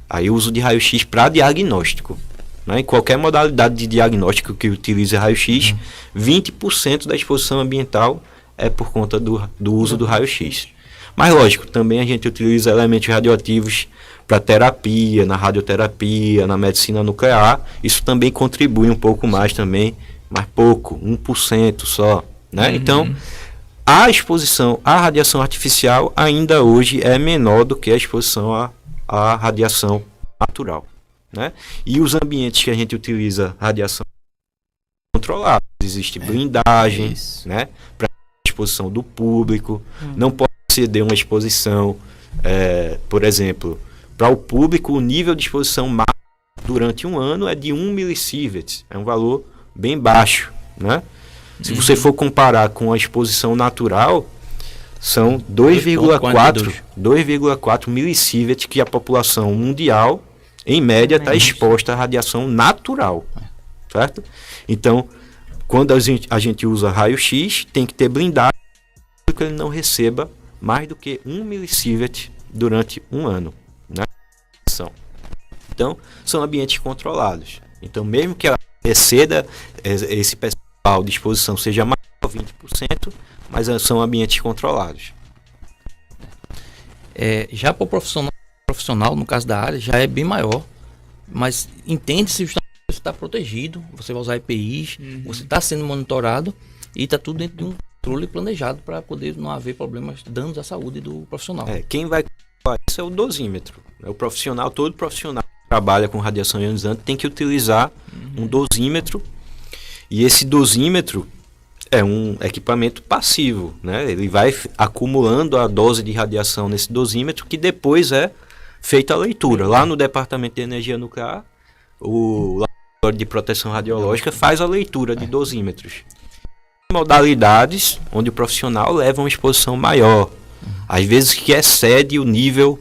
Aí o uso de raio-x para diagnóstico, né? Em qualquer modalidade de diagnóstico que utilize raio-x, 20% da exposição ambiental é por conta do uso do raio-x. Mas lógico, também a gente utiliza elementos radioativos para terapia, na radioterapia, na medicina nuclear. Isso também contribui um pouco mais também, mas pouco, 1% só, né? Então, a exposição à radiação artificial ainda hoje é menor do que a exposição à radiação natural, né? E os ambientes que a gente utiliza radiação controlada, existe blindagem, né, para exposição do público, não pode você dê uma exposição, por exemplo, para o público, o nível de exposição máximo durante um ano é de 1 milisievert, é um valor bem baixo, né? Se você for comparar com a exposição natural, são 2,4 milisievert que a população mundial, em média, está exposta à radiação natural, certo? Então, quando a gente usa raio-x, tem que ter blindagem para que ele não receba mais do que 1 milisievert durante um ano, né? Então, são ambientes controlados. Então, mesmo que ela exceda esse percentual de exposição seja maior, 20%, mas são ambientes controlados. Já para o profissional, no caso da área, já é bem maior, mas entende-se justamente que você está protegido, você vai usar EPIs, você está sendo monitorado e está tudo dentro de um controle planejado para poder não haver problemas, danos à saúde do profissional. Quem vai fazer isso é o dosímetro. Todo profissional que trabalha com radiação ionizante tem que utilizar um dosímetro, e esse dosímetro é um equipamento passivo, né? Ele vai acumulando a dose de radiação nesse dosímetro, que depois é feita a leitura. Lá no Departamento de Energia Nuclear, o Laboratório de Proteção Radiológica faz a leitura de dosímetros. Modalidades onde o profissional leva uma exposição maior, às vezes que excede o nível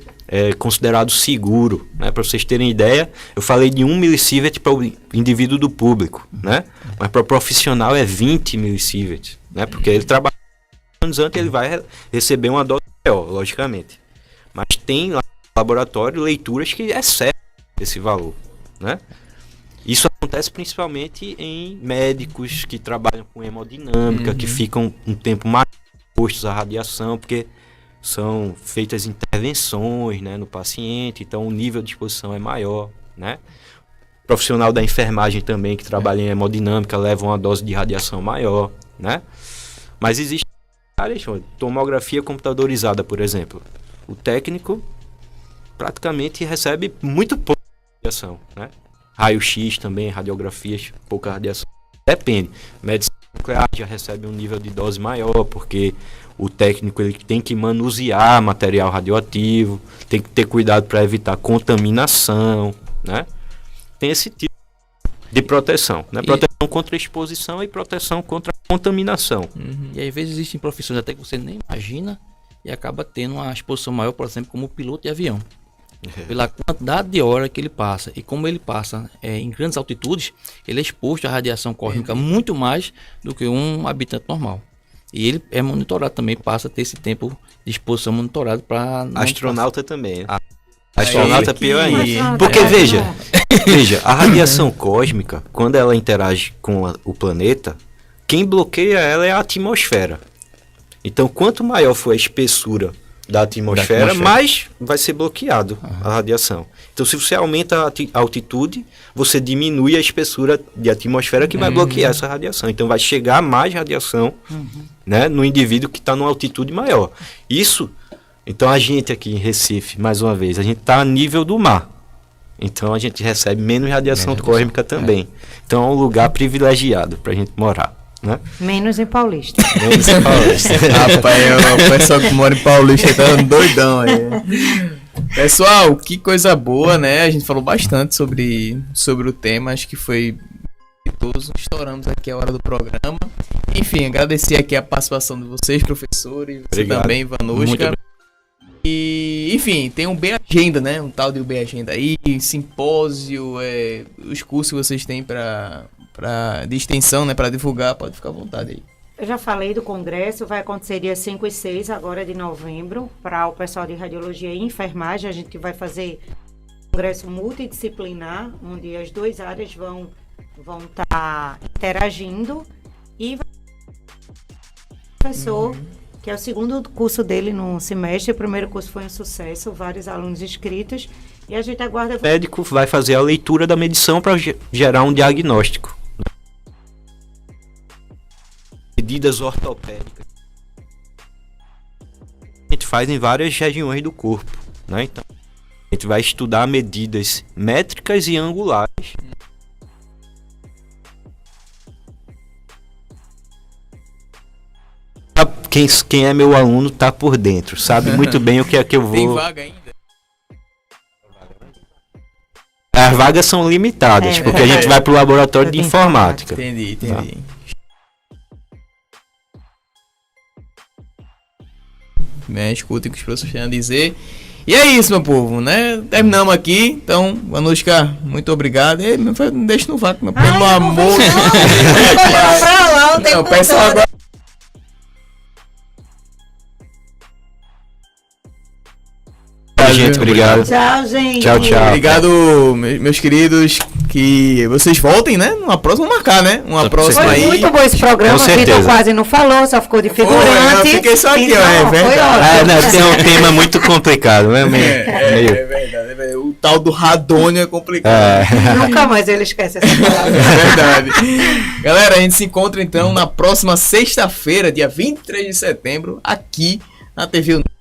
considerado seguro, né? Para vocês terem ideia, eu falei de 1 milisievert para o indivíduo do público, né? Mas para o profissional é 20 milisievert, né? Porque ele trabalha anos antes, ele vai receber uma dose maior, logicamente. Mas tem lá no laboratório leituras que excedem esse valor, né? Isso acontece principalmente em médicos que trabalham com hemodinâmica, que ficam um tempo mais expostos à radiação, porque são feitas intervenções, né, no paciente, então o nível de exposição é maior, né? Profissional da enfermagem também que trabalha em hemodinâmica leva uma dose de radiação maior, né? Mas existe áreas, tomografia computadorizada, por exemplo. O técnico praticamente recebe muito pouca radiação, né? Raio-x também, radiografias, pouca radiação. Depende. Medicina nuclear já recebe um nível de dose maior, porque o técnico ele tem que manusear material radioativo, tem que ter cuidado para evitar contaminação, né? Tem esse tipo de proteção, né? Proteção contra a exposição e proteção contra a contaminação. E às vezes existem profissões até que você nem imagina e acaba tendo uma exposição maior, por exemplo, como piloto de avião. Pela quantidade de hora que ele passa e como ele passa em grandes altitudes, ele é exposto à radiação cósmica muito mais do que um habitante normal. E ele é monitorado também, passa a ter esse tempo de exposição monitorado para... Astronauta também. Astronauta pior ainda. Porque veja, a radiação cósmica, quando ela interage com o planeta, quem bloqueia ela é a atmosfera. Então, quanto maior for a espessura da atmosfera, mais vai ser bloqueado a radiação. Então, se você aumenta a altitude, você diminui a espessura de atmosfera que vai bloquear essa radiação. Então, vai chegar mais radiação, né, no indivíduo que está numa altitude maior. Isso, então a gente aqui em Recife, mais uma vez, a gente está a nível do mar. Então, a gente recebe menos radiação cósmica também. Então, é um lugar privilegiado para a gente morar. Né? Menos em Paulista. Menos em Paulista. Rapaz, o pessoal que mora em Paulista tá doidão aí. Pessoal, que coisa boa, né? A gente falou bastante sobre o tema, acho que foi todos estouramos aqui a hora do programa. Enfim, agradecer aqui a participação de vocês, professores, você Obrigado. também, Vanushka. E, enfim, tem um B-Agenda, né? Um tal de B-Agenda aí, simpósio, os cursos que vocês têm de extensão, né? Para divulgar, pode ficar à vontade aí. Eu já falei do congresso, vai acontecer dia 5 e 6 agora de novembro, para o pessoal de radiologia e enfermagem. A gente vai fazer um congresso multidisciplinar, onde as duas áreas vão estar interagindo, e vai o professor, que é o segundo curso dele no semestre. O primeiro curso foi um sucesso, vários alunos inscritos, e a gente aguarda... O médico vai fazer a leitura da medição para gerar um diagnóstico. Medidas ortopédicas a gente faz em várias regiões do corpo, né? Então, a gente vai estudar medidas métricas e angulares. quem é meu aluno tá por dentro, sabe muito bem o que é que eu Tem vou. vaga ainda? As vagas são limitadas, porque a gente vai pro laboratório de informática. Entendi. Né, escutem o que os professores têm a dizer. E é isso, meu povo, né? Terminamos aqui. Então, Vanushka, muito obrigado. Ei, não deixa no vácuo, pelo amor de Deus. Não, pessoal agora. Gente, obrigado. Tchau, gente. Tchau. Obrigado, meus queridos. Que vocês voltem, né? Numa próxima, vamos marcar, né? Uma próxima Foi aí. muito bom esse programa. Com O Vitor certeza. quase não falou, só ficou de figurante. eu fiquei só aqui, Então, ó, é foi verdade. ótimo. Tem um tema muito complicado, né? É verdade. O tal do radônio é complicado. Nunca mais ele esquece essa palavra. É verdade. Galera, a gente se encontra então na próxima sexta-feira, dia 23 de setembro, aqui na TV Univa.